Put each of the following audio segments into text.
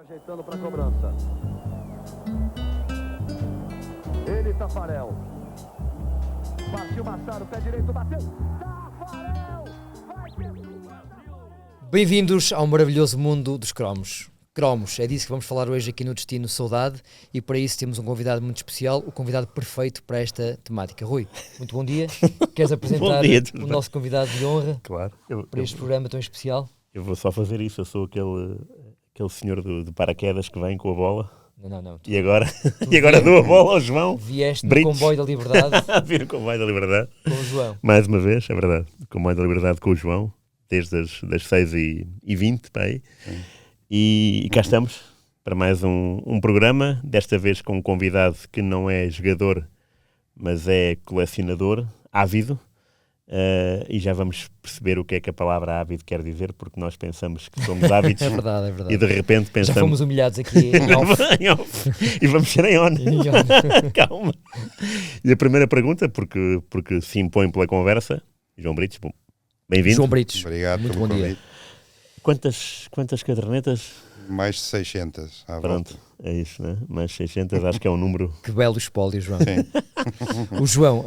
Ajeitando para a cobrança. Ele, Tafarel. Partiu Machado, pé direito, bateu. Tafarel! Vai ter... Bem-vindos ao maravilhoso mundo dos cromos. Cromos, é disso que vamos falar hoje aqui no Destino Saudade, e para isso temos um convidado muito especial, o convidado perfeito para esta temática. Rui, muito bom dia. Queres apresentar o nosso convidado de honra? Claro. Para este programa tão especial? Eu vou só fazer isso, eu sou aquele senhor do paraquedas que vem com a bola. Não. E agora dou a bola ao João. Vieste Brites. no comboio da liberdade. Vim no comboio da liberdade. Com o João. Mais uma vez, é verdade. Comboio da liberdade com o João, desde as 6h20, para aí. E cá estamos para mais um programa, desta vez com um convidado que não é jogador, mas é colecionador, ávido. E já vamos perceber o que é que a palavra ávido quer dizer, porque nós pensamos que somos ávidos. É verdade. E de repente pensamos... Já fomos humilhados aqui em off. E vamos ser em on. Calma. E a primeira pergunta, porque se impõe pela conversa, João Brites, bem-vindo. João Brites, obrigado, muito pelo bom dia. convite. Quantas cadernetas? Mais de 600 à Pronto, volta. é isso, né? Mais 600, acho que é um número... Que belo espólio, João. Sim. O João,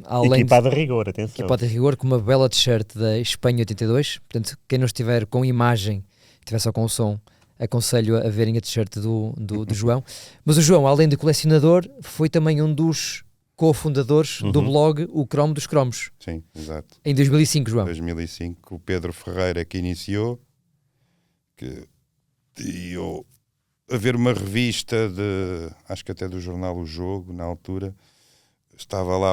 além Equipado a rigor, atenção. equipado a rigor, com uma bela t-shirt da Espanha 82, portanto, quem não estiver com imagem, estiver só com o som, aconselho a verem a t-shirt do João. Mas o João, além de colecionador, foi também um dos cofundadores do blog O Cromo dos Cromos. Sim, exato. Em 2005, João. 2005, o Pedro Ferreira que iniciou, que eu haver uma revista acho que até do jornal O Jogo, na altura, estava lá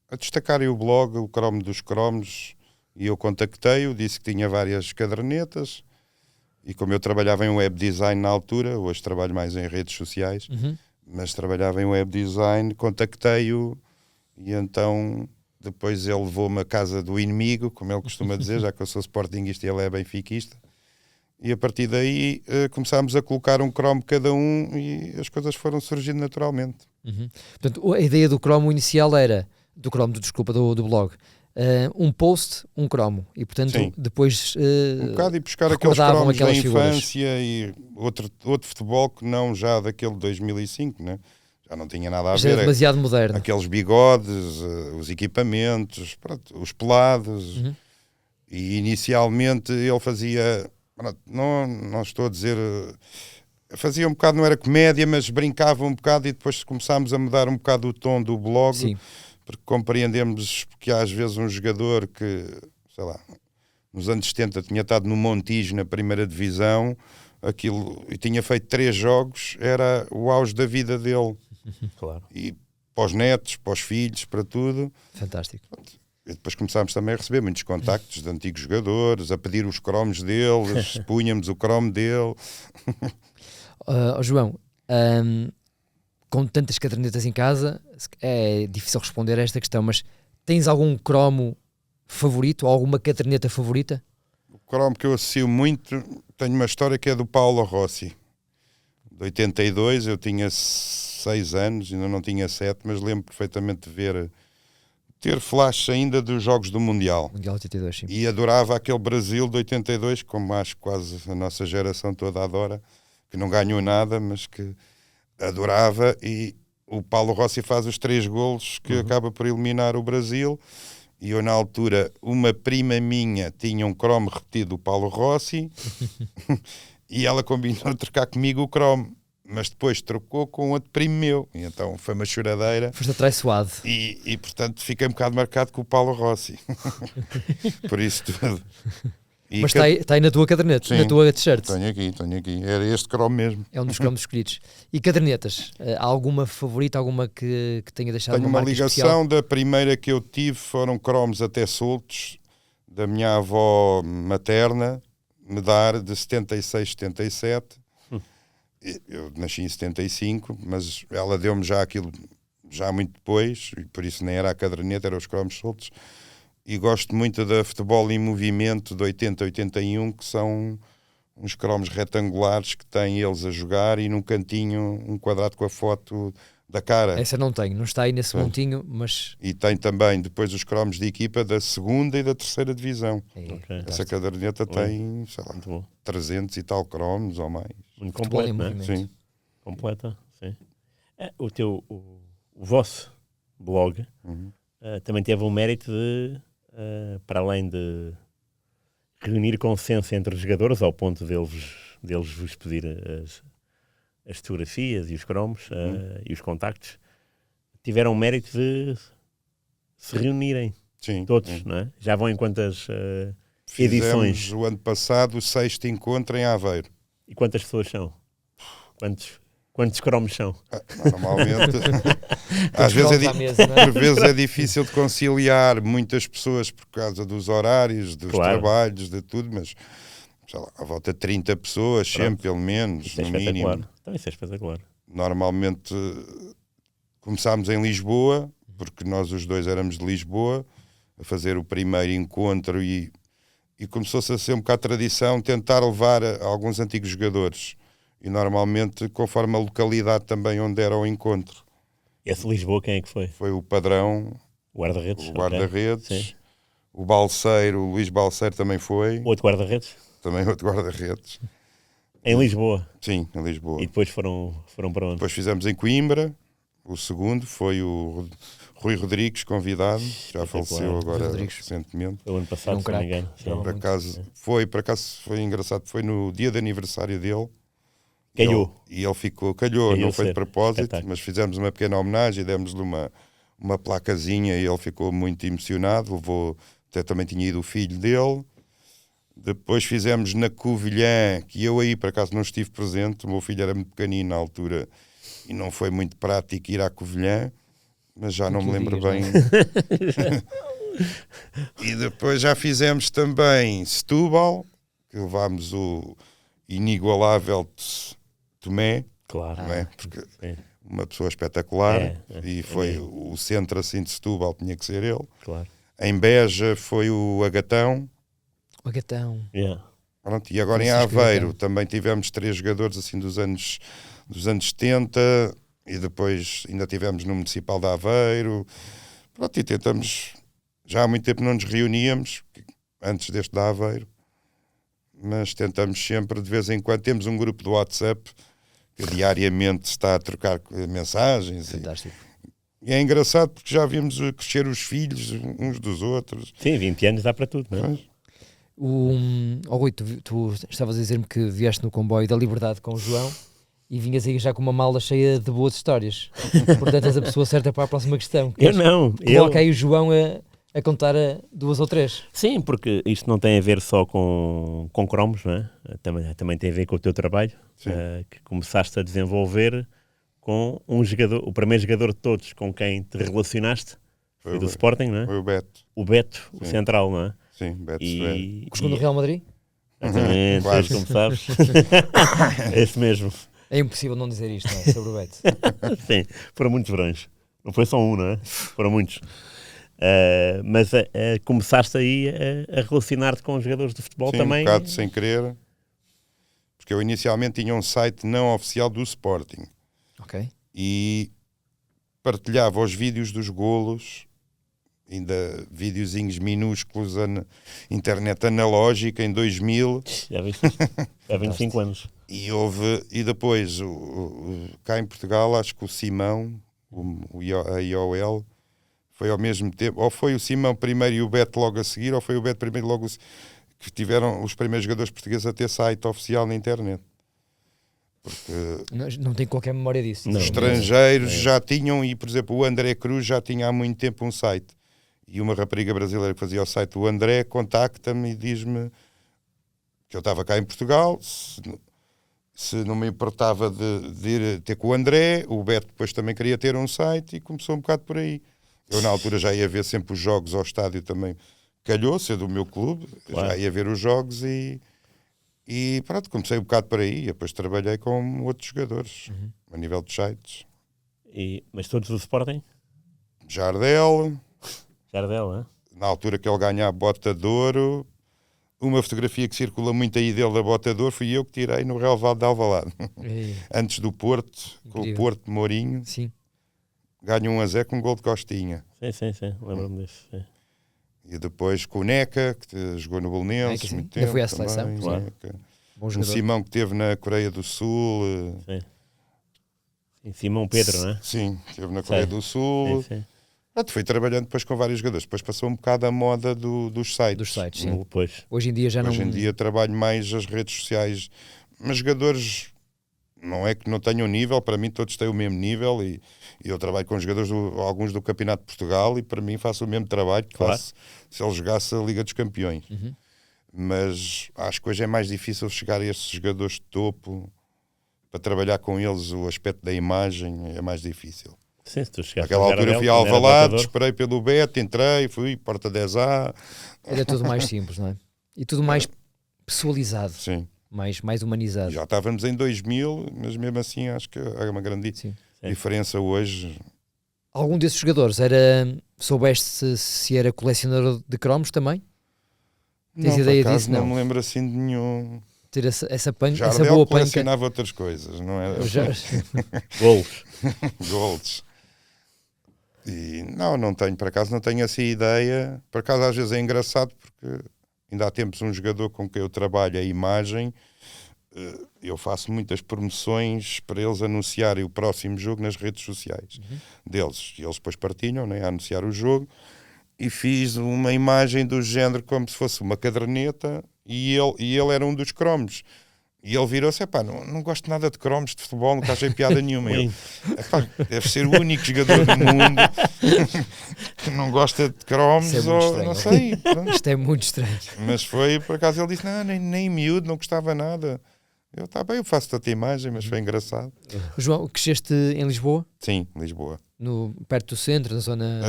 a destacarem o blog, o Cromo dos Cromos, e eu contactei-o, disse que tinha várias cadernetas, e como eu trabalhava em web design na altura, hoje trabalho mais em redes sociais, mas trabalhava em web design, contactei-o, e então depois ele levou-me à casa do inimigo, como ele costuma dizer, já que eu sou sportinguista e ele é benfiquista. E a partir daí começámos a colocar um cromo cada um e as coisas foram surgindo naturalmente. Portanto, a ideia do cromo inicial era, do blog, um post, um cromo. E, portanto, Sim. Depois Um bocado e buscar aqueles recordavam cromos da aquelas figuras. infância e outro futebol que não já daquele de 2005, né? Já não tinha nada a Já é ver. demasiado moderno. Aqueles bigodes, os equipamentos, pronto, os pelados. E inicialmente ele fazia... Pronto, não estou a dizer... Fazia um bocado, não era comédia, mas brincava um bocado, e depois começámos a mudar um bocado o tom do blog. Sim. Porque compreendemos que há às vezes um jogador que, sei lá, nos anos 70 tinha estado no Montijo na primeira divisão, e tinha feito 3 jogos, era o auge da vida dele. Claro. E para os netos, para os filhos, para tudo. Fantástico. E depois começámos também a receber muitos contactos de antigos jogadores, a pedir os cromos deles, punhamos o cromo dele. João, com tantas cadernetas em casa, é difícil responder a esta questão, mas tens algum cromo favorito, ou alguma caderneta favorita? O cromo que eu associo muito, tenho uma história que é do Paulo Rossi. De 82, eu tinha 6 anos, ainda não tinha 7, mas lembro perfeitamente de ter flash ainda dos jogos do Mundial. Mundial 82, sim. E adorava aquele Brasil de 82, como acho que quase a nossa geração toda adora, que não ganhou nada, mas que adorava. E o Paulo Rossi faz os 3 golos que acaba por eliminar o Brasil. E eu, na altura, uma prima minha tinha um cromo repetido do Paulo Rossi e ela combinou trocar comigo o cromo. Mas depois trocou com outro primo meu. E então foi uma choradeira. Foste atraiçoado. E portanto fiquei um bocado marcado com o Paulo Rossi. Por isso tudo. Mas está aí na tua caderneta, Sim, na tua t-shirt. Tenho aqui. Era este cromo mesmo. É um dos cromos escolhidos. E cadernetas? Há alguma favorita, alguma que tenha deixado Tenho uma uma marca ligação especial? da primeira que eu tive, foram cromos até soltos, da minha avó materna, me dar de 76, 77. Eu nasci em 75, mas ela deu-me já aquilo já muito depois, e por isso nem era a caderneta, eram os cromos soltos. E gosto muito da Futebol em Movimento de 80, 81, que são uns cromos retangulares que têm eles a jogar, e num cantinho um quadrado com a foto da cara. Essa não tenho, não está aí nesse montinho, mas E tem também depois os cromos de equipa da segunda e da terceira divisão. é Ok. Essa fantástico. caderneta tem, sei lá, Muito bom. 300 e tal cromos ou mais. Muito Futebol em completo, não é? movimento. Sim. Completa, sim. O vosso blog Uhum. também teve um mérito de, para além de reunir consenso entre os jogadores, ao ponto deles vos pedir as fotografias e os cromos e os contactos, tiveram o mérito de se reunirem Sim. todos, Sim. não é? Já vão em quantas Fizemos edições? o ano passado o 6º encontro em Aveiro. E quantas pessoas são? Quantos cromos são? Normalmente, às Todos vezes, cromos à mesa, não é? por vezes é difícil de conciliar muitas pessoas por causa dos horários, dos Claro. trabalhos, de tudo, mas sei lá, à volta de 30 pessoas, Pronto. sempre pelo menos, Isso é no mínimo. espetacular. Então isso é espetacular. Normalmente começámos em Lisboa, porque nós os dois éramos de Lisboa, a fazer o primeiro encontro e começou-se a ser um bocado tradição tentar levar alguns antigos jogadores. E normalmente, conforme a localidade também onde era o encontro. Esse Lisboa, quem é que foi? Foi o Padrão, O guarda-redes? o ok. guarda-redes, Sim. o Balseiro, o Luís Balseiro também foi, Outro guarda-redes? também outro guarda-redes. Em Lisboa. Sim, em Lisboa. E depois foram para onde? Depois fizemos em Coimbra, o segundo foi o Rui Rodrigues, convidado, já Espetacular. faleceu agora Rui Rodrigues. recentemente. Foi o ano passado, Era um se não me craque. engano. Sim. Era um- Por acaso foi engraçado, foi no dia de aniversário dele. Calhou. E ele ficou, calhou, Calhou não foi de ser. propósito, Espetáculo. mas fizemos uma pequena homenagem e demos-lhe uma placazinha e ele ficou muito emocionado, levou, até também tinha ido o filho dele. Depois fizemos na Covilhã, que eu aí por acaso não estive presente, o meu filho era muito pequenino na altura e não foi muito prático ir à Covilhã, mas já Como não me tu lembro digas, bem. E depois já fizemos também Setúbal, que levámos o inigualável Tomé, Claro. não é? Porque Sim, uma pessoa espetacular, e foi mesmo. o centro assim de Setúbal, tinha que ser ele. claro. Em Beja foi o Agatão. O Gatão. Yeah. Pronto, e agora em Francisco Aveiro Agatão. também tivemos 3 jogadores assim dos anos 70 e depois ainda tivemos no Municipal de Aveiro. Pronto, e tentamos, já há muito tempo não nos reuníamos, antes deste de Aveiro, mas tentamos sempre, de vez em quando, temos um grupo do WhatsApp que diariamente está a trocar mensagens Fantástico. e é engraçado porque já vimos crescer os filhos uns dos outros. Sim, 20 anos dá para tudo, não é? Pois. Rui, tu estavas a dizer-me que vieste no comboio da Liberdade com o João e vinhas aí já com uma mala cheia de boas histórias. Portanto, és a pessoa certa para a próxima questão. Eu não. Coloca aí o João a contar 2 ou 3. Sim, porque isto não tem a ver só com cromos, não é? Também tem a ver com o teu trabalho, Sim. que começaste a desenvolver com um jogador, o primeiro jogador de todos com quem te relacionaste, foi do Sporting, não é? Foi o Beto. O Beto, o Sim. central, não é? Sim, Beto Severo. E, O segundo Real Madrid? exatamente, Quase. como sabes. É esse mesmo. É impossível não dizer isto, não é? Sobre o Beto. Sim, foram muitos verões. Não foi só um, não é? Foram muitos. Mas começaste aí a relacionar-te com os jogadores de futebol Sim, também. um bocado sem querer, porque eu inicialmente tinha um site não oficial do Sporting Ok. e partilhava os vídeos dos golos, ainda videozinhos minúsculos, internet analógica em 2000, Já viste? Já 25 anos. e depois cá em Portugal acho que o Simão, a IOL, foi ao mesmo tempo, ou foi o Simão primeiro e o Beto logo a seguir, ou foi o Beto primeiro e logo que tiveram os primeiros jogadores portugueses a ter site oficial na internet. Porque Não tenho qualquer memória disso. Não. os estrangeiros já tinham, e por exemplo o André Cruz já tinha há muito tempo um site. E uma rapariga brasileira que fazia o site do André contacta-me e diz-me que eu estava cá em Portugal, se não me importava de ir ter com o André. O Beto depois também queria ter um site e começou um bocado por aí. Eu na altura já ia ver sempre os jogos ao estádio também. Calhou ser do meu clube, Claro. já ia ver os jogos e pronto, comecei um bocado por aí. Depois trabalhei com outros jogadores a nível de sites. Mas todos do Sporting? Jardel, Jardel, não é? na altura que ele ganha a bota de ouro, uma fotografia que circula muito aí dele da bota de ouro fui eu que tirei no relevado de Alvalade, Ei, antes do Porto, com o Incrível. Porto de Mourinho. sim. ganha 1-0 com um gol de Costinha. Sim, lembro-me disso. Sim. E depois com o Neca, que jogou no Belenenses Neca, muito sim. Ainda tempo. foi à seleção, também, claro. Neca. Bom Um jogador. Simão que esteve na Coreia do Sul. Em Simão Pedro, não é? Sim, esteve na Coreia do Sul. Sim. Pronto, foi trabalhando depois com vários jogadores. Depois passou um bocado a moda dos sites. Dos sites, sim. Depois. Hoje em dia já Hoje não... em dia trabalho mais as redes sociais. Mas jogadores, não é que não tenham nível, para mim todos têm o mesmo nível. E eu trabalho com jogadores, alguns do Campeonato de Portugal, e para mim faço o mesmo trabalho que Claro. faço se ele jogasse a Liga dos Campeões. Uhum. Mas acho que hoje é mais difícil chegar a estes jogadores de topo. Para trabalhar com eles, o aspecto da imagem é mais difícil. Sim, se tu chegaste Naquela a altura jogar eu fui a ao Bélgica, quando era Alvalade, adaptador. esperei pelo Beto, entrei, fui, porta 10A. Era tudo mais simples, não é? E tudo mais pessoalizado, Sim. mais humanizado. Já estávamos em 2000, mas mesmo assim acho que há uma grande Sim. diferença hoje. Algum desses jogadores soubeste se era colecionador de cromos também? Tens Não, ideia por acaso, disso? não Não. me lembro assim de nenhum. Ter essa boa Jardel panca. colecionava outras coisas, não é? Golos. Gols. E não tenho, por acaso não tenho essa ideia. Por acaso às vezes é engraçado porque ainda há tempos um jogador com quem eu trabalho a imagem, eu faço muitas promoções para eles anunciarem o próximo jogo nas redes sociais deles. E eles depois partilham, né, a anunciar o jogo. E fiz uma imagem do género como se fosse uma caderneta e ele era um dos cromos. E ele virou-se, não gosto nada de cromos de futebol, nunca achei piada nenhuma. Eu, deve ser o único jogador do mundo que não gosta de cromos, Isso é muito ou estranho. não sei. Pronto. Isto é muito estranho. Mas foi, por acaso, ele disse, nem miúdo, não gostava nada. Eu, bem, eu faço tanta imagem, mas foi engraçado. João, cresceste em Lisboa? Sim, Lisboa. Perto do centro, na zona...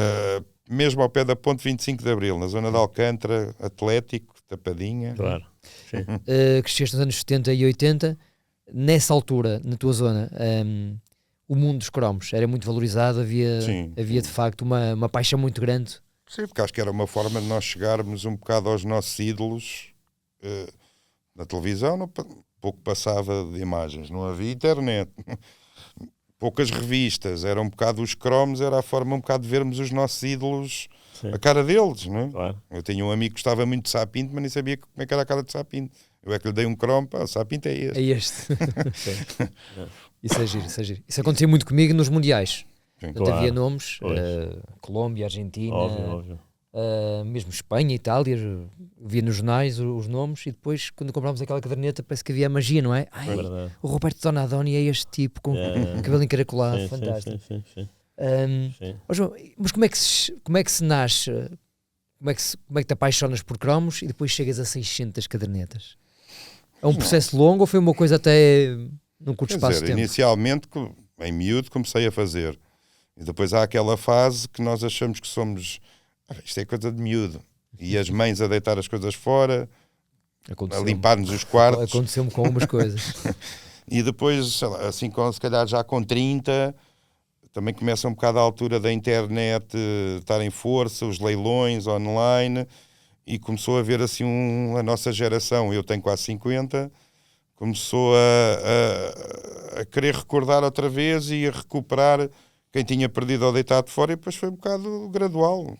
Mesmo ao pé da Ponte 25 de Abril, na zona de Alcântara, Atlético, Tapadinha. Claro. Sim. Cresceste nos anos 70 e 80. Nessa altura, na tua zona, o mundo dos cromos era muito valorizado, havia de facto uma paixão muito grande. Sim, porque acho que era uma forma de nós chegarmos um bocado aos nossos ídolos. Na televisão pouco passava de imagens, não havia internet, poucas revistas, era um bocado os cromos, era a forma um bocado de vermos os nossos ídolos, Sim. a cara deles, não é? Claro. Eu tinha um amigo que gostava muito de Sapinto, mas nem sabia como é que era a cara de Sapinto. Eu é que lhe dei um cromo, o Sapinto é este. É este. Isso é giro, isso é giro. Isso acontecia muito comigo nos mundiais. Sim. Portanto, havia nomes, Pois. Colômbia, Argentina, Óbvio. mesmo Espanha, Itália, via nos jornais os nomes, e depois quando comprámos aquela caderneta parece que havia magia, não é? Ai, É verdade. o Roberto Donadoni é este tipo com cabelo encaracolado, Sim, fantástico. Sim. Sim. João, mas como é que se nasce, como é que te apaixonas por cromos e depois chegas a 600 cadernetas? É um processo longo ou foi uma coisa até num curto Quer espaço dizer, de tempo? inicialmente, em miúdo, comecei a fazer. E depois há aquela fase que nós achamos que somos... isto é coisa de miúdo. E as mães a deitar as coisas fora, a Aconteceu-me. limpar-nos os quartos. Aconteceu-me com algumas coisas. E depois, sei lá, assim, se calhar já com 30, também começa um bocado a altura da internet estar em força, os leilões online, e começou a haver assim a nossa geração, eu tenho quase 50, começou a querer recordar outra vez e a recuperar quem tinha perdido ou deitado fora, e depois foi um bocado gradual.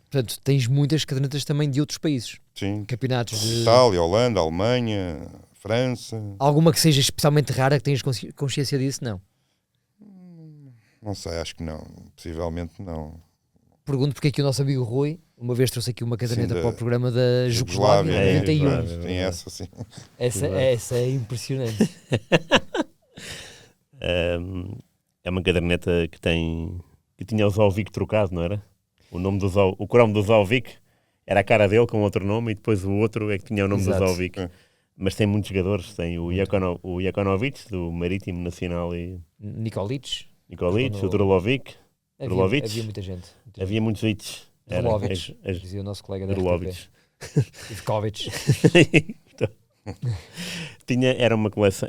Portanto, tens muitas cadernetas também de outros países. Sim. Campeonatos de... Itália, Holanda, Alemanha, França. Alguma que seja especialmente rara, que tenhas consciência disso? Não. Não sei, acho que não. Possivelmente não. Pergunto porque é que o nosso amigo Rui, uma vez trouxe aqui uma caderneta Sim, para o programa da Jugoslávia, Jugoslávia, 91. Jugoslávia. Tem essa, sim. Essa é impressionante. É uma caderneta que tinha o Zalvic trocado, não era? O cromo do Zalvic era a cara dele com outro nome e depois o outro é que tinha o nome Exato. do Zalvic. É. Mas tem muitos jogadores, tem o Jakonovic do Marítimo Nacional e Nikolic. Nikolic, o Drulovic. Havia muita gente. Havia muitos hits. Drulovic, dizia o nosso colega da Drulovic. RTP. Ivkovic.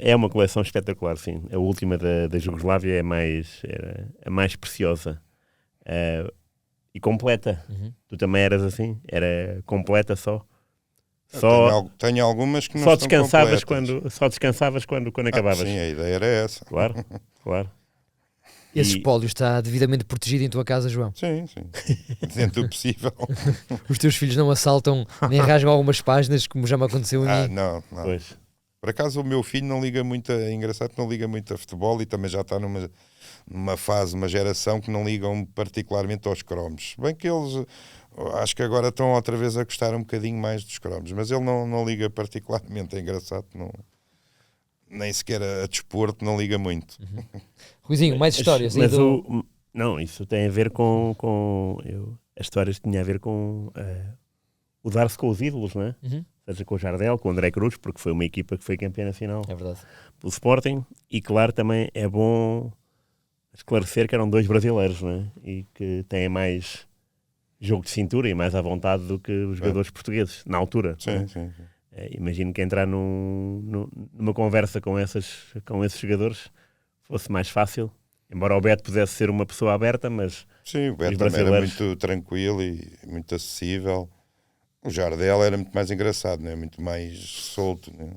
É uma coleção espetacular, sim. A última da Jugoslávia era a mais preciosa e completa. Tu também eras assim? Era completa só? Tenho algumas que não Só estão descansavas completas. quando acabavas? Sim, a ideia era essa. Claro. Esse espólio está devidamente protegido em tua casa, João. Sim, dentro do possível. Os teus filhos não assaltam nem rasgam algumas páginas, como já me aconteceu a mim. Não. Pois. Por acaso o meu filho não liga muito, é engraçado que não liga muito a futebol e também já está numa fase, uma geração que não ligam particularmente aos cromos. Bem que eles, acho que agora estão outra vez a gostar um bocadinho mais dos cromos, mas ele não liga particularmente, é engraçado, nem sequer a desporto não liga muito. Ruizinho, mais histórias. Mas aí do... não, isso tem a ver com as histórias tinham a ver com o dar-se com os ídolos, não é? Uhum. Seja com o Jardel, com o André Cruz, porque foi uma equipa que foi campeã nacional É verdade. pelo Sporting, e claro, também é bom esclarecer que eram 2 brasileiros, não é? E que têm mais jogo de cintura e mais à vontade do que os jogadores portugueses, na altura. Sim. Imagino que entrar numa conversa com esses jogadores fosse mais fácil, embora o Beto pudesse ser uma pessoa aberta, mas Sim, o Beto os também era brasileiros... muito tranquilo e muito acessível. O Jardel era muito mais engraçado, né? Muito mais solto. Né?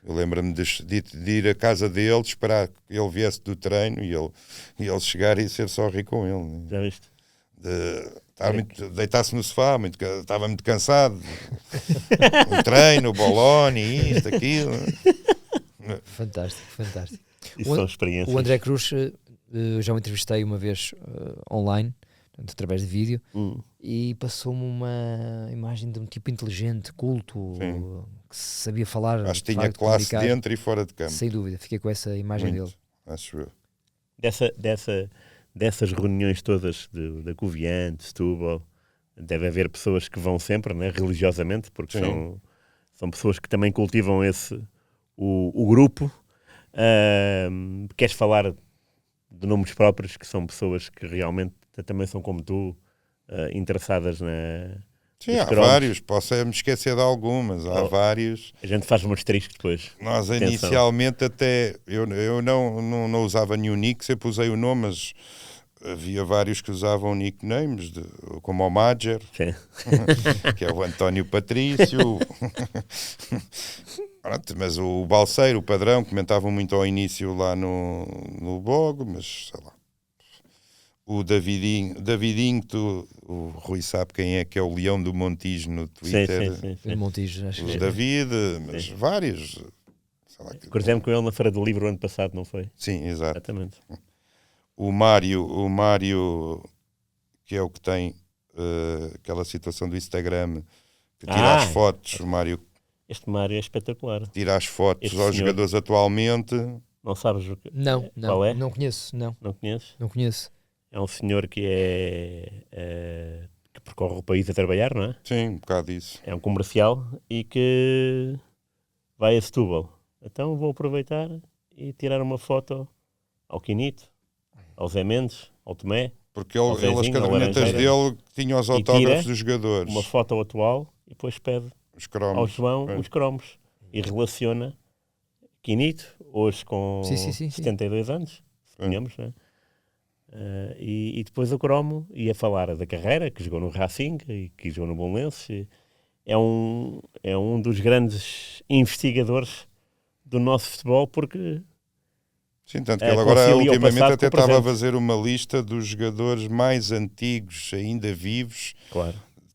Eu lembro-me de ir à casa dele, de esperar que ele viesse do treino e ele chegar e ser só rir com ele. Né? Já viste? Deitar-se no sofá, estava muito cansado. O treino, o Bologna, isto, aquilo. Fantástico. Isso são experiências. O André Cruz, já o entrevistei uma vez online, através de vídeo, e passou-me uma imagem de um tipo inteligente, culto, que sabia falar. Acho que tinha classe dentro e fora de campo. Sem dúvida, fiquei com essa imagem dele. Acho eu. Dessas reuniões todas da Covilhã, de Setúbal, deve haver pessoas que vão sempre, né, religiosamente, porque são pessoas que também cultivam o grupo. Queres falar de nomes próprios, que são pessoas que realmente também são como tu, interessadas na... Sim, há vários, posso me esquecer de algumas, há vários. A gente faz um asterisco depois. Nós inicialmente até, eu não usava nenhum nick, sempre usei o nome, mas havia vários que usavam nicknames, como o Madger, que é o António Patrício. Pronto, mas o Balseiro, o Padrão, comentavam muito ao início lá no blog, mas sei lá. O Davidinho, o Rui sabe quem é, que é o Leão do Montijo no Twitter. Sim. Montijo, acho que o David, mas vários. Cruzei-me com ele na Feira do Livro ano passado, não foi? Sim, exato. Exatamente. O Mário, que é o que tem aquela situação do Instagram, que tira as fotos. O Mário, este Mário é espetacular. Tira as fotos este aos senhor... jogadores atualmente. Não sabes o que... Não, qual é? Não conheço, não. Não conheces? Não conheço. É um senhor que que percorre o país a trabalhar, não é? Sim, um bocado isso. É um comercial e que vai a Setúbal. Então vou aproveitar e tirar uma foto ao Quinito, ao Zé Mendes, ao Tomé. Porque as cadernetas dele tinham os autógrafos dos jogadores. Uma foto atual e depois pede ao João os cromos. E relaciona Quinito, hoje com 72 anos, suponhamos, não é? E depois o cromo ia falar da carreira, que jogou no Racing e que jogou no Bolonenses. É um dos grandes investigadores do nosso futebol, porque... Sim, tanto que ele agora ultimamente até estava a fazer uma lista dos jogadores mais antigos, ainda vivos,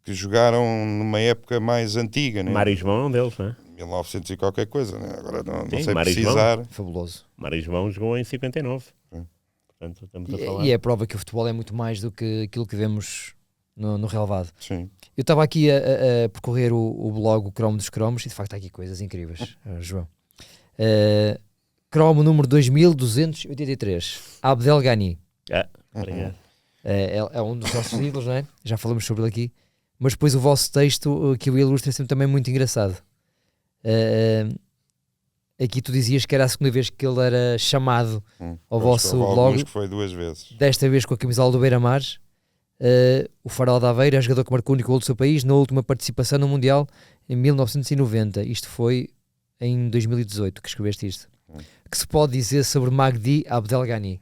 que jogaram numa época mais antiga, né? Mário João é um deles, não é? 1900 e qualquer coisa, né? Agora não sei Mário precisar. João. Fabuloso. Mário João jogou em 59. Portanto, estamos a falar. E é a prova que o futebol é muito mais do que aquilo que vemos no relevado. Sim. Eu estava aqui a percorrer o blog, o Cromo dos Cromos, e de facto há aqui coisas incríveis, João. Cromo número 2283, Abdel Ghani. Obrigado. É um dos nossos ídolos, não é? Já falamos sobre ele aqui. Mas depois o vosso texto, que o ilustra, é sempre também muito engraçado. Aqui tu dizias que era a segunda vez que ele era chamado ao vosso blog. Que foi 2 vezes. Desta vez com a camisola do Beira-Mar. O Farol de Aveiro é o jogador que marcou o único gol do seu país na última participação no Mundial em 1990. Isto foi em 2018 que escreveste isto. Que se pode dizer sobre Magdi Abdel Ghani?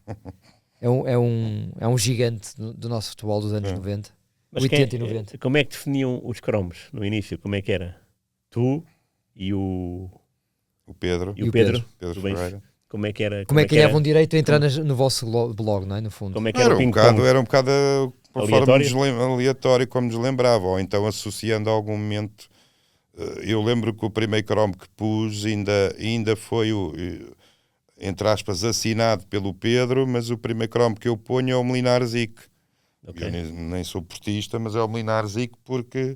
É um gigante do nosso futebol dos anos 90. Mas 80 e 90. Como é que definiam os cromos no início? Como é que era? Tu e o Pedro. E o Pedro. Ferreira. Como é que era? Como é que era? ganhavam direito a entrar no vosso blog, não é? No fundo. Como é que era o Era ping-pong? um bocado Aleatório? aleatório, como nos lembrava, ou então associando a algum momento. Eu lembro que o primeiro cromo que pus ainda foi entre aspas, assinado pelo Pedro, mas o primeiro cromo que eu ponho é o Molinar Zic. Ok. Eu nem sou portista, mas é o Molinar Zic porque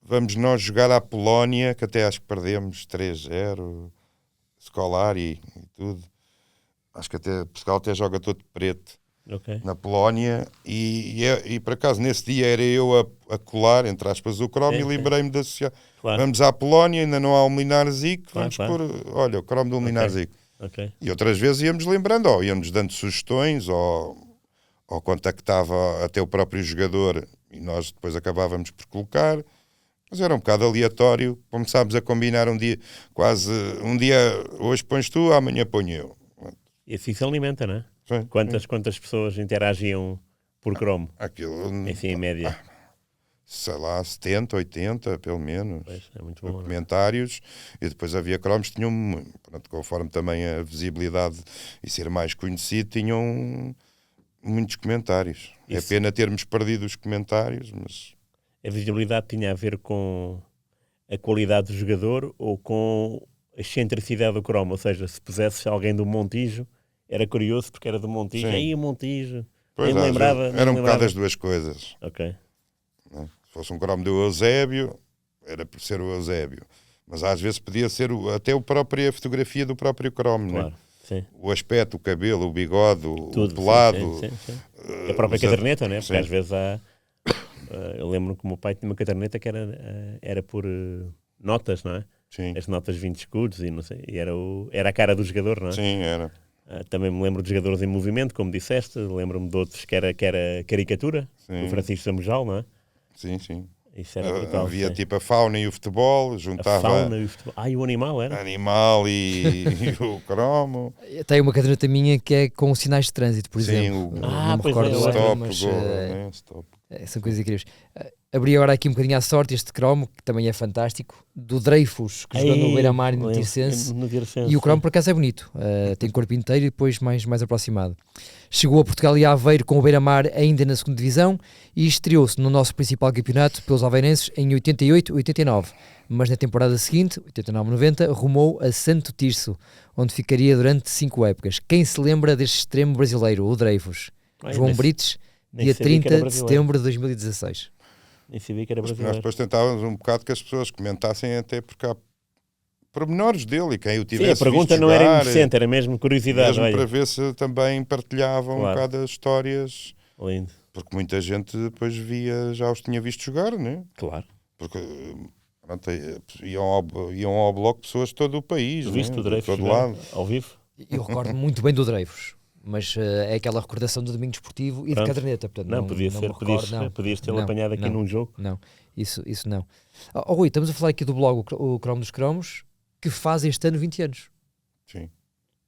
vamos nós jogar à Polónia, que até acho que perdemos 3-0, escolar e tudo. Acho que até Portugal até joga todo preto Ok. na Polónia e por acaso nesse dia era eu a colar, entre aspas, o cromo Sim, e sim. lembrei-me de associar. Claro. Vamos à Polónia, ainda não há o Molinar Zic, vamos Claro. pôr, olha, o cromo do Molinar Zic. Ok. E outras vezes íamos lembrando, ou íamos dando sugestões, ou contactava até o próprio jogador e nós depois acabávamos por colocar. Mas era um bocado aleatório. Começámos a combinar um dia, hoje pões tu, amanhã ponho eu. E assim se alimenta, não é? Sim. Quantas pessoas interagiam por cromo? Aquilo, Enfim, em média. sei lá, 70, 80, pelo menos. Pois, é muito bom. Não é? Comentários, e depois havia cromos que tinham, pronto, conforme também a visibilidade e ser mais conhecido, tinham muitos comentários. É Isso. pena termos perdido os comentários, mas A visibilidade tinha a ver com a qualidade do jogador ou com a excentricidade do cromo? Ou seja, se pusesses alguém do Montijo, era curioso porque era do Montijo. Sim. Aí o Montijo. pois, Nem me às lembrava. vezes, nem era me um bocado lembrava. as duas coisas. Ok. Né? Se fosse um cromo do Eusébio, era por ser o Eusébio. Mas às vezes podia ser até a fotografia do próprio cromo, Claro. né? Sim. O aspecto, o cabelo, o bigode, Tudo. o pelado. Sim. A própria os caderneta, né? Porque sim. às vezes há. Eu lembro que o meu pai tinha uma caderneta que era por notas, não é? Sim, As notas 20 escudos e não sei. E era a cara do jogador, não é? sim, era. Também me lembro de jogadores em movimento, como disseste. Lembro-me de outros que era caricatura. Sim. O Francisco Samujal, não é? Sim. Isso era brutal. Havia sim. tipo a fauna e o futebol, A juntava fauna e o futebol. E o animal era? animal e o cromo. Tem uma caderneta minha que é com sinais de trânsito, por Sim, exemplo. o- Não me pois recordo é, outra, Stop, mas go, né? Stop. são coisas incríveis. Abri agora aqui um bocadinho à sorte este cromo, que também é fantástico, do Dreyfus, que jogou no Beira-Mar e no Tirsense. No Tirsense, E o cromo, por acaso, é bonito. Tem corpo inteiro e depois mais aproximado. Chegou a Portugal e a Aveiro com o Beira-Mar ainda na segunda divisão e estreou-se no nosso principal campeonato pelos alveirenses em 88-89. Mas na temporada seguinte, 89-90, rumou a Santo Tirso, onde ficaria durante 5 épocas. Quem se lembra deste extremo brasileiro, o Dreyfus? Ai, João nem- Brites, nem dia sabia que era 30 de brasileiro. setembro de 2016. Nem sabia que era Mas nós brasileiro. depois tentávamos um bocado que as pessoas comentassem até porque há pormenores dele e quem o Sim, tivesse a pergunta visto não era jogar, inocente, era mesmo curiosidade. mesmo Olha, para ver se também partilhavam um Claro. bocado as histórias, lindo. porque muita gente depois já os tinha visto jogar, né? Claro. Porque pronto, iam ao bloco pessoas de todo o país, Tu né? viste o De Dreyfus todo jogar lado. ao vivo? Eu recordo muito bem do Dreyfus, mas é aquela recordação do domingo desportivo e Pronto. de caderneta. Portanto, Não, podia me ser. recordo, não. Podias tê-lo Não, apanhado aqui não. num jogo. Não, isso não. Rui, estamos a falar aqui do blog o Cromo dos Cromos, que faz este ano 20 anos. Sim.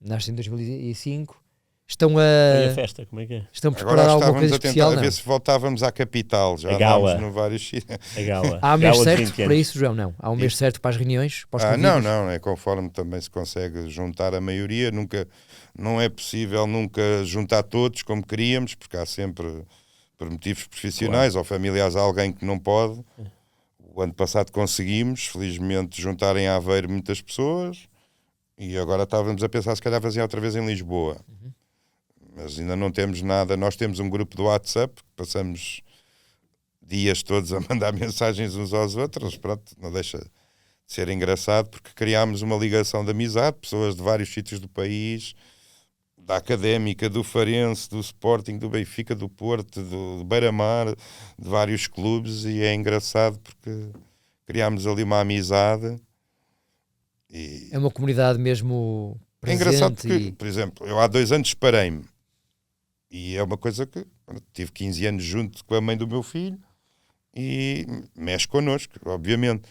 Nasce em 2005. Estão E a a festa, como é que é? estão a Agora preparar alguma estávamos coisa a tentar especial, a não? ver se voltávamos à capital. Já A gala. andámos no vários sítios. A gala. Há um mês Gala de certo 20 para anos. isso, João? Não. Há um mês certo para as reuniões, para os Não, convívios? é conforme também se consegue juntar a maioria. Não é possível nunca juntar todos como queríamos, porque há sempre, por motivos profissionais ou familiares, alguém que não pode. O ano passado conseguimos, felizmente, juntar em Aveiro muitas pessoas e agora estávamos a pensar se calhar fazer outra vez em Lisboa. Mas ainda não temos nada. Nós temos um grupo do WhatsApp que passamos dias todos a mandar mensagens uns aos outros. Pronto, não deixa de ser engraçado porque criámos uma ligação de amizade, pessoas de vários sítios do país, da Académica, do Farense, do Sporting, do Benfica, do Porto, do Beira-Mar, de vários clubes, e é engraçado porque criámos ali uma amizade. E É uma comunidade mesmo é presente engraçado porque, e por exemplo, eu há 2 anos separei-me e é uma coisa que tive 15 anos junto com a mãe do meu filho e mexe connosco, obviamente.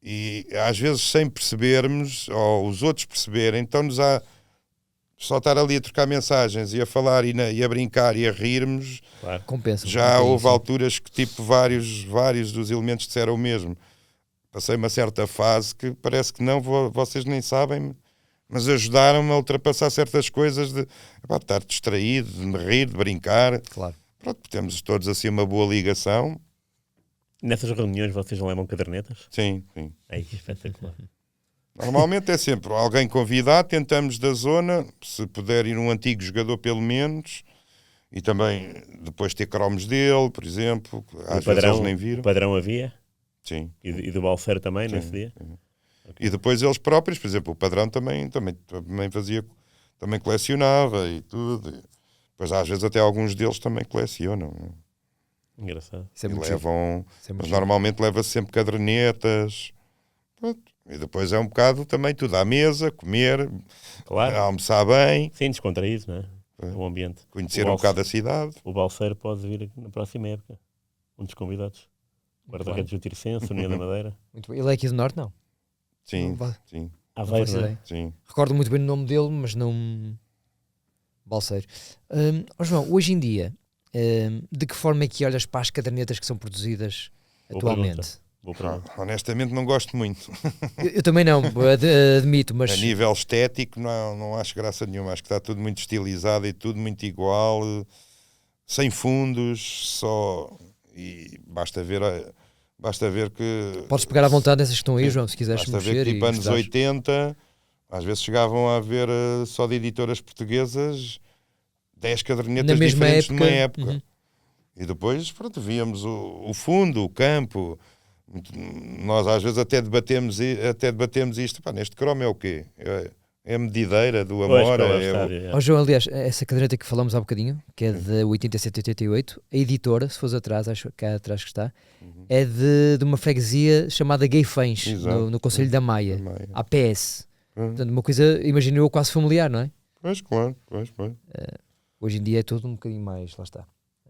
E às vezes sem percebermos, ou os outros perceberem, estão-nos a só estar ali a trocar mensagens e a falar e a brincar e a rirmos. Claro. compensa. Já muito houve isso. alturas que tipo vários dos elementos disseram o mesmo. Passei uma certa fase que parece que não, vocês nem sabem, mas ajudaram-me a ultrapassar certas coisas de estar distraído, de me rir, de brincar. Claro. Pronto, temos todos assim uma boa ligação. Nessas reuniões vocês não levam cadernetas? Sim, sim. É espetacular. Normalmente é sempre alguém convidado, tentamos da zona, se puder ir um antigo jogador pelo menos, e também depois ter cromos dele, por exemplo, às vezes eles nem viram. O padrão havia? Sim. E do Balseiro também, Sim, nesse dia? sim. E depois eles próprios, por exemplo, o padrão também fazia, também colecionava e tudo. E depois às vezes até alguns deles também colecionam. Não? Engraçado. Isso é E muito levam, giro. mas normalmente leva-se sempre cadernetas. Pronto. E depois é um bocado também tudo à mesa, comer, Claro. almoçar bem, Sim, descontraído, não é? É. O ambiente. conhecer um bocado a cidade. O Balseiro pode vir na próxima época. Um dos convidados. Guarda-redes do Tircense, União da Madeira. Muito bem. Ele é aqui do Norte, não? Sim, Não vai- sim, Aveiro, faço não é? ideia. sim. Recordo muito bem o nome dele, mas não. Balseiro. João, hoje em dia, de que forma é que olhas para as cadernetas que são produzidas Boa atualmente? Vou para Honestamente não gosto muito. Eu também não, admito, mas A nível estético não acho graça nenhuma. Acho que está tudo muito estilizado e tudo muito igual, sem fundos, só. E basta ver que. podes pegar à vontade nessas que estão aí, Sim. João, se quiseres Basta mexer. ver que tipo e anos mostrares. 80, às vezes chegavam a haver só de editoras portuguesas 10 cadernetas Na mesma diferentes época. numa época. Uhum. E depois, pronto, víamos o fundo, o campo. Nós às vezes até debatemos isto. Pá, neste cromo é o quê? É a medideira do amor? Ó João, aliás, essa caderneta que falamos há bocadinho, que é de 87-88, a editora, se fores atrás, acho que é atrás que está, é de uma freguesia chamada Gueifães, Exato. no Conselho da Maia, Da Maia. APS. Portanto, uma coisa, imagino eu, quase familiar, não é? Pois, claro, pois. Hoje em dia é tudo um bocadinho mais, lá está,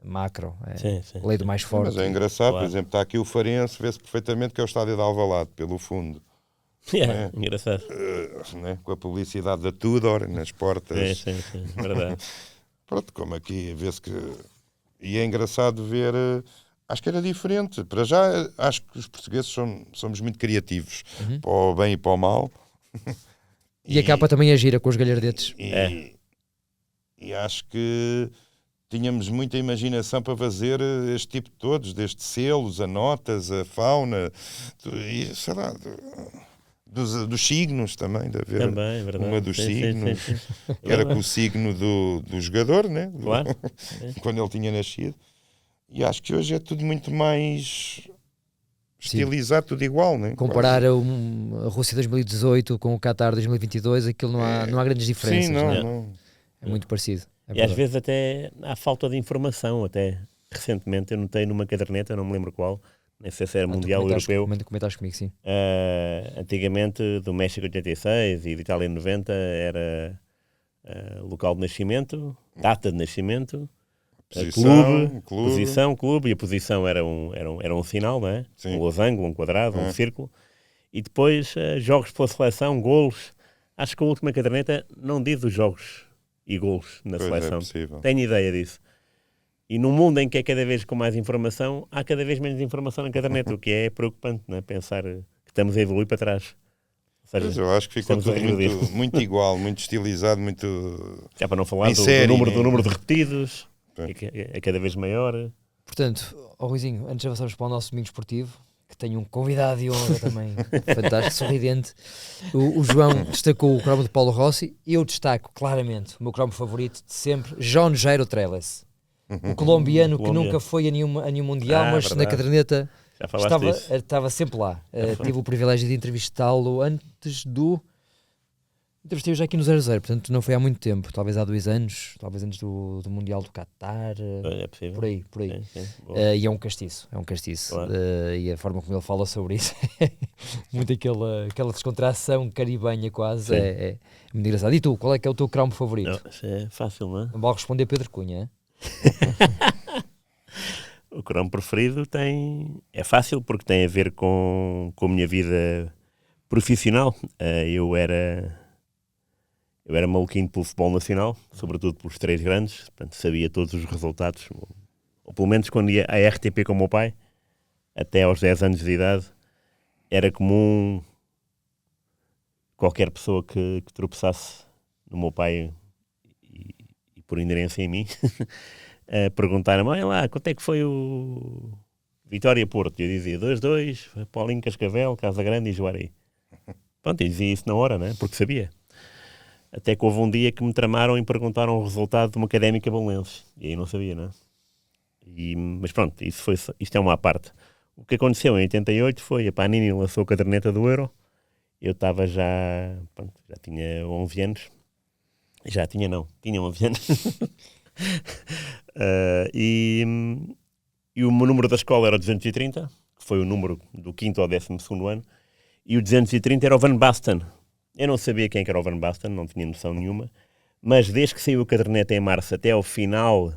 macro, Sim. lei do mais forte. Mas é engraçado, Claro. por exemplo, está aqui o Farense, vê-se perfeitamente que é o estádio de Alvalade, pelo fundo. É, engraçado. Né? Com a publicidade da Tudor nas portas. Sim, verdade. Pronto, como aqui vê-se que. E é engraçado ver. Acho que era diferente. Para já, acho que os portugueses somos muito criativos, para o bem e para o mal. E a capa também é gira, com os galhardetes. E acho que tínhamos muita imaginação para fazer este tipo de todos, desde selos, a notas, a fauna, e sei lá. Dos signos também, de haver Também, é verdade. uma dos Sim, signos, sim. que era com o signo do jogador, né? Claro. Quando ele tinha nascido. E acho que hoje é tudo muito mais estilizado, tudo igual, né? Comparar a Rússia 2018 com o Qatar 2022, aquilo não há grandes diferenças. Sim, não é? não. É muito parecido. É E às verdade. vezes até há falta de informação. Até recentemente eu notei numa caderneta, não me lembro qual, nem sei se era Tu mundial ou europeu. comentaste comigo, sim. Antigamente do México 86 e de Itália 90 era local de nascimento, data de nascimento, clube, posição, clube, e a posição era um sinal, não é? Sim. Um losango, um quadrado, um círculo, e depois jogos pela seleção, golos. Acho que a última caderneta não diz os jogos e golos na Pois seleção. é possível. Tenho ideia disso. E num mundo em que é cada vez com mais informação, há cada vez menos informação na caderneta, o que é preocupante, não é? Pensar que estamos a evoluir para trás. Ou seja, Pois eu acho que ficou estamos a tudo regredir. muito igual, muito estilizado, muito. Já para não falar Em do série, número de repetidos, Sim. que é cada vez maior. Portanto, Ruizinho, antes de avançarmos para o nosso domingo esportivo, que tenho um convidado de honra também, fantástico, sorridente, o João destacou o cromo de Paulo Rossi, e eu destaco claramente o meu cromo favorito de sempre, João Jairo Trellis, o colombiano que Colômbia. nunca foi a nenhum Mundial, mas verdade. na caderneta Já falaste disso. estava sempre lá. Tive o privilégio de entrevistá-lo antes do... Entrevistei-o já aqui no 00, portanto não foi há muito tempo, talvez há 2 anos, talvez antes do Mundial do Qatar, É possível. por aí. Sim, boa. E é um castiço. Claro. E a forma como ele fala sobre isso, muito aquela descontração caribenha quase, Sim. é muito engraçado. E tu, qual é que é o teu cromo favorito? Não, isso é fácil, não é? Não vale responder Pedro Cunha, O cromo preferido é fácil porque tem a ver com a minha vida profissional. Eu era maluquinho pelo futebol nacional, sobretudo pelos 3 grandes, portanto sabia todos os resultados, ou pelo menos quando ia à RTP com o meu pai, até aos 10 anos de idade, era comum qualquer pessoa que tropeçasse no meu pai e por inerência em mim, perguntaram-me, olha lá, quanto é que foi o Vitória-Porto? Eu dizia 2-2, Paulinho Cascavel, Casa Grande e Juari. Pronto, eu dizia isso na hora, né? Porque sabia. Até que houve um dia que me tramaram e perguntaram o resultado de uma Académica Belenenses. E aí não sabia, né? Mas pronto, isto é uma à parte. O que aconteceu em 88 foi, a Panini lançou a caderneta do Euro. Eu estava já tinha 11 anos. Tinha 11 anos. E o meu número da escola era o 230, que foi o número do 5º ao 12º ano. E o 230 era o Van Basten. Eu não sabia quem era o Van Basten, não tinha noção nenhuma. Mas desde que saiu a caderneta em março até ao final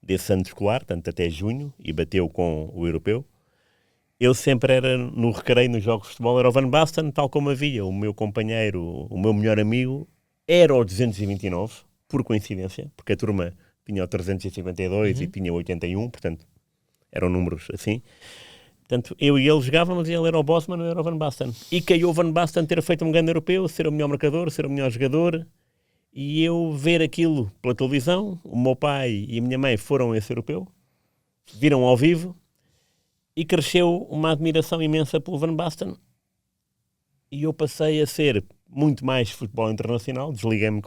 desse ano escolar, portanto até junho, e bateu com o europeu, eu sempre era no recreio, nos jogos de futebol, era o Van Basten, tal como havia. O meu companheiro, o meu melhor amigo, era o 229, por coincidência, porque a turma tinha o 352 e tinha o 81, portanto, eram números assim. Portanto, eu e ele jogávamos e ele era o Bosman, eu era o Van Basten. E caiu o Van Basten ter feito um grande europeu, ser o melhor marcador, ser o melhor jogador, e eu ver aquilo pela televisão. O meu pai e a minha mãe foram a esse europeu, viram ao vivo, e cresceu uma admiração imensa pelo Van Basten. E eu passei a ser muito mais futebol internacional, desliguei-me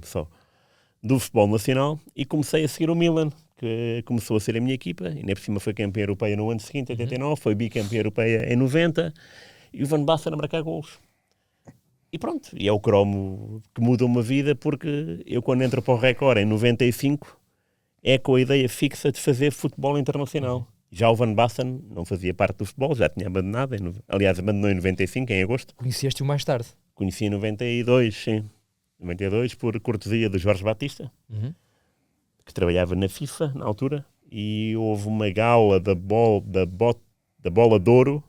só do futebol nacional e comecei a seguir o Milan, que começou a ser a minha equipa, e ainda por cima foi campeã europeia no ano seguinte, 89, foi bicampeã europeia em 90, e o Van Basten a marcar golos. E pronto, e é o cromo que muda uma vida, porque eu quando entro para o Record em 95, é com a ideia fixa de fazer futebol internacional. Já o Van Basten não fazia parte do futebol, já tinha abandonado, aliás abandonou em 95, em agosto. Conheceste-o mais tarde? Conheci em 92, sim. 92, por cortesia do Jorge Batista, que trabalhava na FIFA, na altura, e houve uma gala da bola de ouro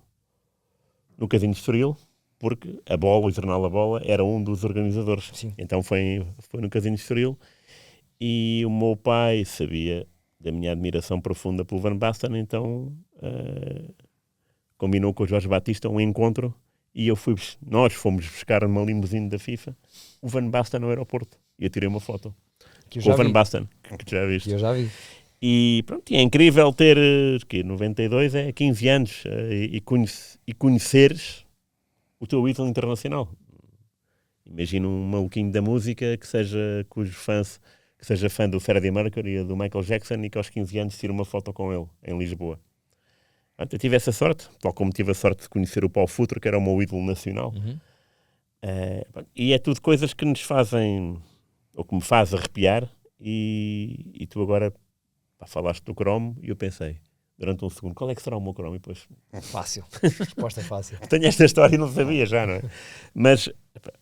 no Casino de Estoril, porque o jornal A Bola, era um dos organizadores. Sim. Então foi no Casino de Estoril, e o meu pai sabia da minha admiração profunda pelo Van Basten, então combinou com o Jorge Batista um encontro, e nós fomos buscar uma limusine da FIFA, o Van Basten no aeroporto, e eu tirei uma foto Que eu com já o Van vi. Basten, que já viste. Que eu já vi. E pronto, e é incrível ter, 92 é 15 anos, e conheceres o teu ídolo internacional. Imagina um maluquinho da música que seja fã do Freddie Mercury e do Michael Jackson, e que aos 15 anos tira uma foto com ele em Lisboa. Eu tive essa sorte, tal como tive a sorte de conhecer o Paulo Futre, que era o meu ídolo nacional. E é tudo coisas que nos fazem, ou que me faz arrepiar, e tu agora falaste do cromo, e eu pensei, durante um segundo, qual é que será o meu cromo? E depois, Fácil. Resposta fácil. tenho esta história e não sabia já, não é? Mas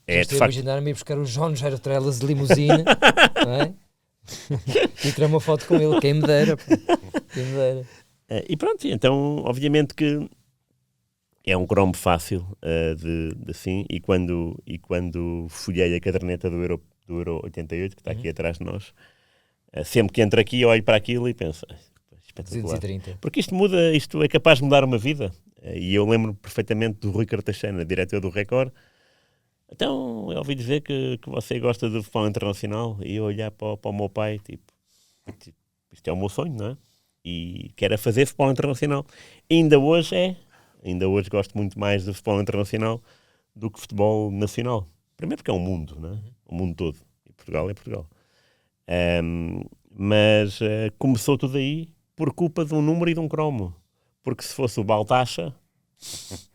é Estou de a facto... imaginar-me ir buscar o João Jairo Trelas de limusine, não é? E tirar uma foto com ele, quem me dera. Pô. Quem me dera. E pronto, então, obviamente que é um cromo fácil assim, e quando folhei a caderneta do Euro 88, que está aqui atrás de nós, sempre que entro aqui, eu olho para aquilo e penso, espetacular. 230. Porque isto é capaz de mudar uma vida. E eu lembro perfeitamente do Rui Cartachena, diretor do Record. Então, eu ouvi dizer que você gosta do futebol internacional, e eu olhar para o meu pai, tipo, isto é o meu sonho, não é? E quero fazer futebol internacional. Ainda hoje gosto muito mais do futebol internacional do que futebol nacional. Primeiro porque é um mundo, não é? O mundo todo. E Portugal é Portugal. Mas começou tudo aí por culpa de um número e de um cromo. Porque se fosse o Baltacha,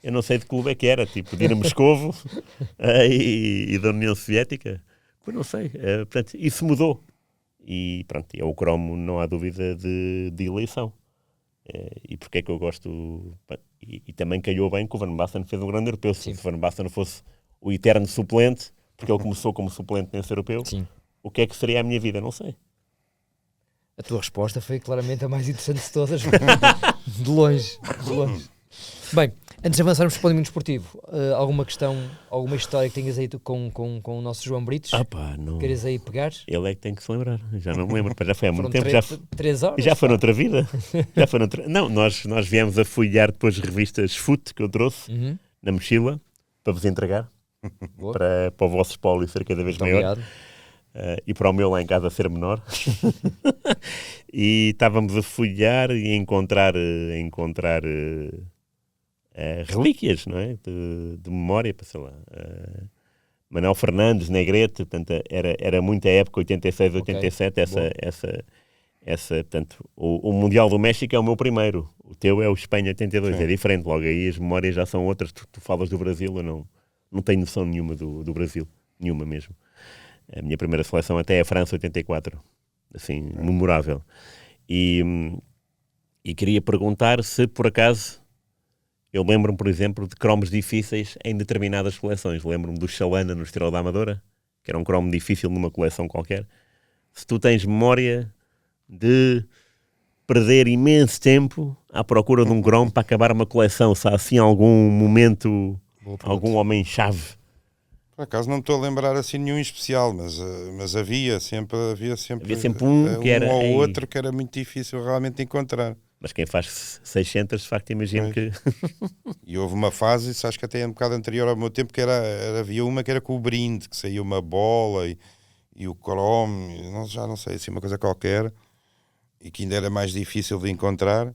eu não sei de que clube é que era, tipo Dinamo Moscovo e da União Soviética. Pois não sei. Portanto, isso mudou. E pronto, é o cromo, não há dúvida de eleição. E porque é que eu gosto... E também calhou bem que o Van Basten fez um grande europeu. Se o Van Basten fosse o eterno suplente, porque ele começou como suplente nesse europeu, Sim. o que é que seria a minha vida? Não sei. A tua resposta foi claramente a mais interessante de todas. De longe. De longe. Bem, antes de avançarmos para o Domínio Desportivo, alguma questão, alguma história que tenhas aí com o nosso João Britos? Não. Queres aí pegar? Ele é que tem que se lembrar. Já não me lembro. Já foi há muito Foram tempo. 3 horas? Já foi noutra vida. Não, nós viemos a folhear depois revistas Foot que eu trouxe na mochila, para vos entregar, Boa. para o vosso espólio ser cada vez Muito maior. obrigado. E para o meu lá em casa ser menor. E estávamos a folhear e a encontrar relíquias, não é? De memória, para sei lá. Manuel Fernandes, Negrete, portanto, era muita época, 86, 87, boa. portanto, o Mundial do México é o meu primeiro, o teu é o Espanha 82, Sim. é diferente, logo aí as memórias já são outras, tu falas do Brasil, eu não tenho noção nenhuma do Brasil, nenhuma mesmo. A minha primeira seleção até é a França 84, assim, memorável. E queria perguntar se, por acaso, eu lembro-me, por exemplo, de cromos difíceis em determinadas coleções. Lembro-me do Chalana no Estrela da Amadora, que era um cromo difícil numa coleção qualquer. Se tu tens memória de perder imenso tempo à procura de um cromo para acabar uma coleção, se há assim algum momento, Boa pergunta. algum homem-chave. Por acaso não me estou a lembrar assim nenhum em especial, mas havia sempre Um que era... ou ei, outro que era muito difícil realmente de encontrar. Mas quem faz 600, de facto, imagino que... E houve uma fase, isso acho que até é um bocado anterior ao meu tempo, que havia uma que era com o brinde, que saía uma bola e o cromo, já não sei, assim uma coisa qualquer, e que ainda era mais difícil de encontrar.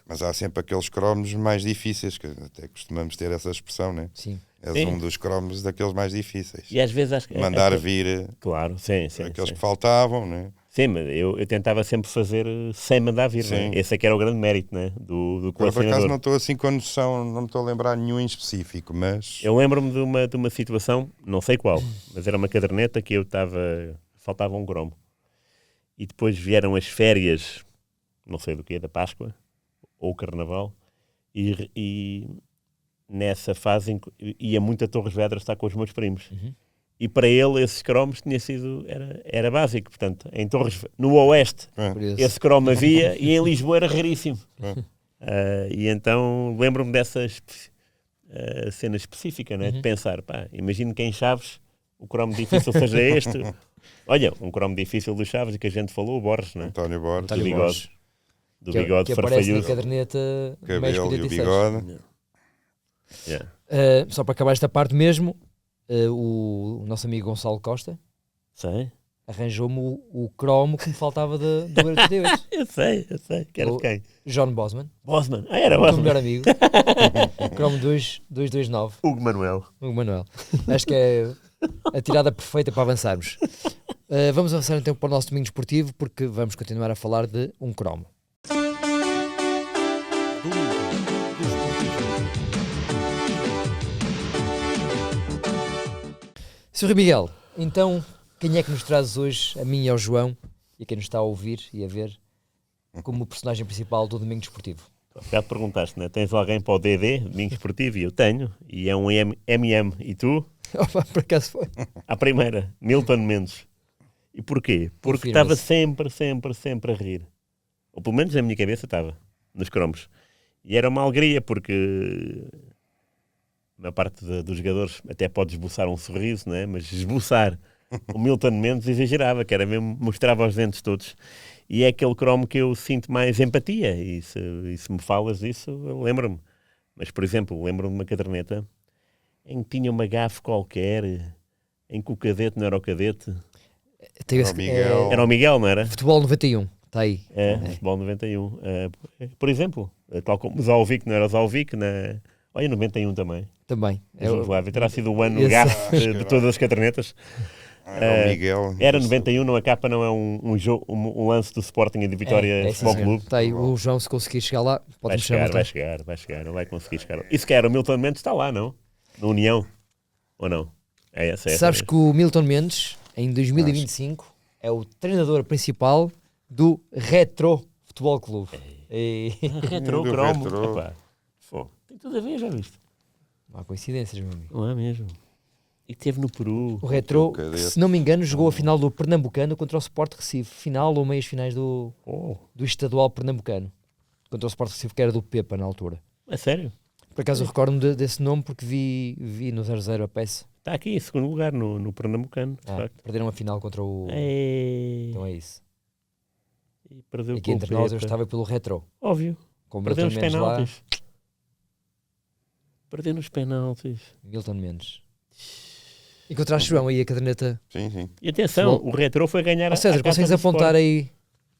Mas há sempre aqueles cromos mais difíceis, que até costumamos ter essa expressão, né? Sim. És Sim. um dos cromos daqueles mais difíceis. E às vezes acho que... Mandar vir Claro, sim. aqueles que faltavam, né? Sim, mas eu tentava sempre fazer sem mandar vir, não é? Sim. Esse é que era o grande mérito, não é? Do Agora, por colecionador. acaso não estou assim com noção, não me estou a lembrar nenhum em específico, mas... Eu lembro-me de uma situação, não sei qual, mas era uma caderneta que eu estava... Faltava um cromo. E depois vieram as férias, não sei do quê, da Páscoa, ou o Carnaval, e nessa fase ia muito a Torres Vedras estar com os meus primos. Uhum. E para ele esses cromos tinha sido... Era básico, portanto, em Torres... No Oeste... Curioso. Esse cromo havia e em Lisboa era raríssimo. É. E então lembro-me dessa cena específica, né? Uhum. De pensar, imagino que em Chaves o cromo difícil seja este. Olha, um cromo difícil do Chaves que a gente falou, o Borges, né? António Borges, Do António bigode. Borges. Do Que bigode aparece na farfalhudo. caderneta cabelo México e o 86. bigode. Yeah. Só para acabar esta parte mesmo, o nosso amigo Gonçalo Costa Sei. arranjou-me o cromo que me faltava do Euro 88. Eu sei. Que era de O- quem? John Bosman, Bosman. Era o meu Bosman. melhor amigo. Cromo 229, Hugo Manuel. o Manuel. Acho que é a tirada perfeita para avançarmos. Vamos avançar então para o nosso domingo esportivo, porque vamos continuar a falar de um cromo. Sr. Miguel, então quem é que nos traz hoje, a mim e ao João, e a quem nos está a ouvir e a ver, como personagem principal do domingo esportivo? Já te perguntaste, né? Tens alguém para o DD, Domingo Esportivo? E eu tenho. E é um MM. E tu? Opa, por acaso foi. À primeira, Milton Mendes. E porquê? Porque Confirma-se. estava sempre a rir. Ou pelo menos na minha cabeça estava, nos cromos. E era uma alegria porque na parte dos jogadores até pode esboçar um sorriso, não é? Mas esboçar o Milton Mendes exagerava, que era mesmo, mostrava os dentes todos. E é aquele cromo que eu sinto mais empatia. E se me falas disso, eu lembro-me. Mas, por exemplo, lembro-me de uma caderneta em que tinha uma gafe qualquer, em que o cadete não era o cadete. Tem Era o Miguel. Era o Miguel, não era? Futebol 91, está aí. Futebol 91. Por exemplo, tal como o Zalvic não era o Zalvic, olha, 91 também. Também. Vamos lá ver, terá sido o ano Esse- gafe de todas as cadernetas. Era o Miguel. Era 91, não, a capa não é um lance do Sporting e de Vitória sim, Futebol senhor. Clube. Está aí, o João, se conseguir chegar lá, Vai pode-me chamar. chegar, vai chegar, não vai conseguir chegar. E se calhar o Milton Mendes está lá, não? Na União? Ou não? É essa. Sabes que o Milton Mendes, em 2025, é o treinador principal do Retro Futebol Clube. E... Retro, Do cromo. retro. Epá, tem tudo a ver, já viste? Não há coincidências, meu amigo. Não é mesmo? E teve no Peru. O Retro, cadete. se não me engano, jogou a final do Pernambucano contra o Sport Recife. Final ou meias finais do estadual Pernambucano. Contra o Sport Recife, que era do Pepa na altura. É sério? Por acaso eu recordo-me desse nome porque vi no 0-0 a peça. Está aqui em segundo lugar no Pernambucano, de facto. Perderam a final contra o... Então é isso. E perdeu Aqui com o entre nós eu Pepa. estava pelo Retro. Óbvio. Com o Perdeu Milton os Mendes lá. penaltis. Perder nos penaltis. Milton Mendes. Encontraste João aí a caderneta. Sim, sim. E atenção, Futebol. o Retro foi ganhar Ó César, a casa consegues do apontar Sport. aí?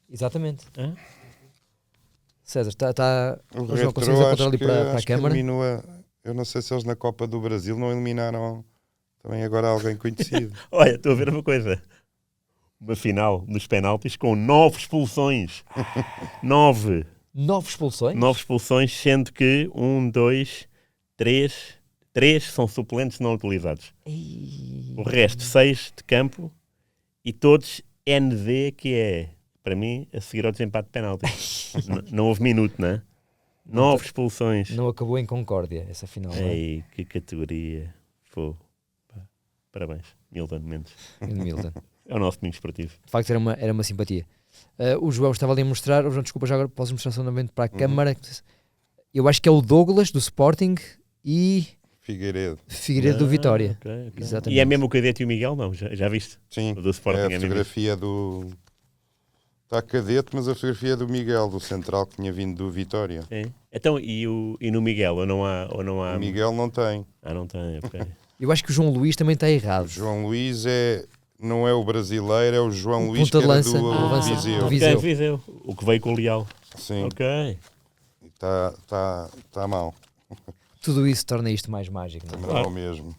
Exatamente. Hã? César, tá... O João, Retro consegues apontar acho ali que, para a acho que câmara? eliminou eu não sei se eles na Copa do Brasil não eliminaram também agora alguém conhecido. Olha, estou a ver uma coisa. Uma final dos penaltis com 9 expulsões. 9. 9 expulsões? 9 expulsões, sendo que 1, 2, 3 são suplentes não utilizados. Ei. O resto, 6 de campo e todos ND, que é, para mim, a seguir ao desempate de penaltis. Não houve minuto, não é? 9 expulsões. Não acabou em concórdia essa final. não é? Ei, que categoria. Pô. Pá, parabéns, Milton Mendes. Milton. É o nosso domingo esportivo. De facto era uma simpatia. O João estava ali a mostrar, o João, desculpa, já agora posso mostrar somente para a câmara. Eu acho que é o Douglas do Sporting e Figueiredo. do Vitória. Ok. Exatamente. E é mesmo o Cadete e o Miguel? Não, já viste? Sim, O do Sporting é a mesmo. fotografia do... Está Cadete, mas a fotografia é do Miguel, do central que tinha vindo do Vitória. É. Então, e no Miguel? Ou não há? O Miguel não tem. Ah, não tem, ok. Eu acho que o João Luís também está O errado. João Luís não é o brasileiro, é o João O Luís ponta que era de lança, do o lança- Viseu. do Viseu. Ok, Viseu. O que veio com o Leal. Sim, Ok. está mal. Tudo isso torna isto mais mágico. Não é? Não é o mesmo.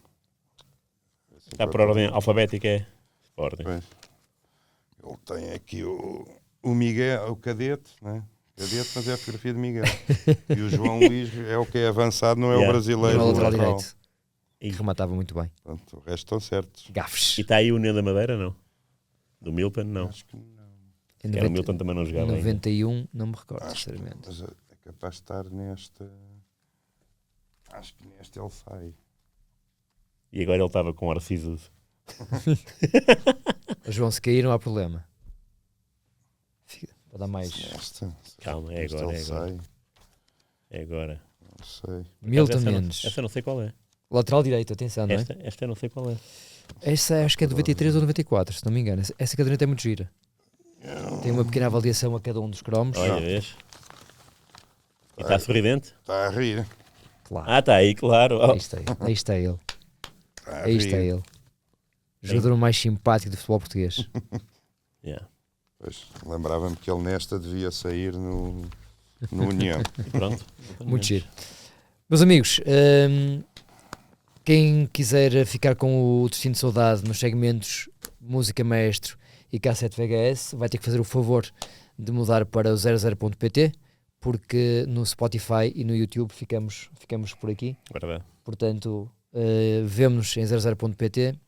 Está por ordem alfabética, é Sporting. Pois. Ele tem aqui o Miguel, o Cadete, né? Cadete, mas é a fotografia de Miguel. E o João Luís é o que é avançado, não é Yeah. o brasileiro. Era o o lateral lateral. direito. E rematava muito bem. Portanto, o resto estão certos. Gafes. E está aí o União da Madeira, não? Do Milton, não. Acho que não. Em Se calhar o Milton também não jogava ainda. 91, não me recordo, Acho que sinceramente. mas é capaz de estar nesta. Acho que nesta ele sai. E agora ele estava com Arciso. João, se cair não há problema. Fica, para dar mais. Nesta. Calma, é Nesta agora, ele é agora. sai. É agora. Não sei. Milton Essa não- Mendes. Essa não sei qual é. Lateral direito, atenção, não é? Esta eu não sei qual é. Essa acho que é de 93 ou 94, se não me engano. Essa caderneta é muito gira. Tem uma pequena avaliação a cada um dos cromos. Olha, vês? E está sorridente? Está a rir. Claro. Ah, está aí, claro. Oh. Aí está ele. Aí está ele. Está a Aí está rir. ele. O jogador mais simpático do futebol português. Yeah. Pois, lembrava-me que ele nesta devia sair no União. E pronto. Muito giro. Meus amigos, quem quiser ficar com o Destino de Saudade nos segmentos Música Maestro e Cassete VHS vai ter que fazer o favor de mudar para o 00.pt, porque no Spotify e no YouTube ficamos por aqui. Verdade. Portanto, vemo-nos em 00.pt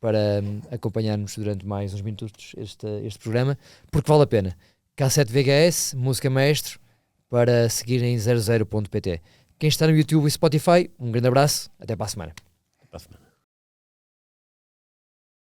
para acompanhar-nos durante mais uns minutos este programa, porque vale a pena. Cassete VHS, Música Maestro, para seguir em 00.pt. Quem está no YouTube e Spotify, um grande abraço, até para a semana.